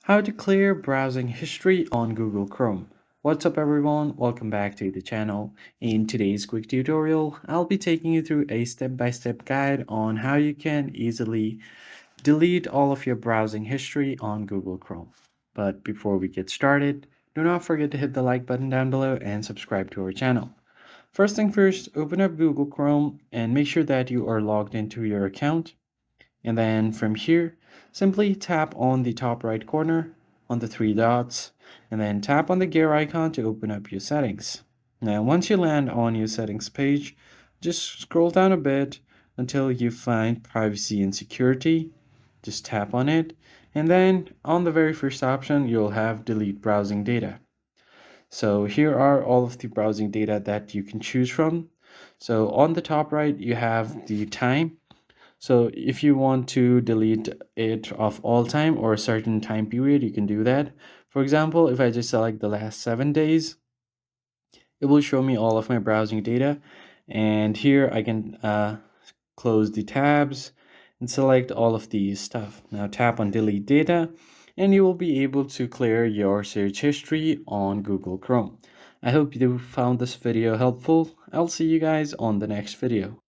How to clear browsing history on Google Chrome. What's up everyone? Welcome back to the channel. In today's quick tutorial, I'll be taking you through a step-by-step guide on how you can easily delete all of your browsing history on Google Chrome. But before we get started, do not forget to hit the like button down below and subscribe to our channel. First thing first, open up Google Chrome and make sure that you are logged into your account. And then from here, simply tap on the top right corner on the three dots, and then tap on the gear icon to open up your settings. Now, once you land on your settings page, just scroll down a bit until you find privacy and security. Just tap on it, and then on the very first option, you'll have delete browsing data. So here are all of the browsing data that you can choose from. So on the top right, you have the time. So if you want to delete it of all time or a certain time period, you can do that. For example, if I just select the last 7 days, it will show me all of my browsing data. And here I can close the tabs and select all of these stuff. Now tap on delete data and you will be able to clear your search history on Google Chrome. I hope you found this video helpful. I'll see you guys on the next video.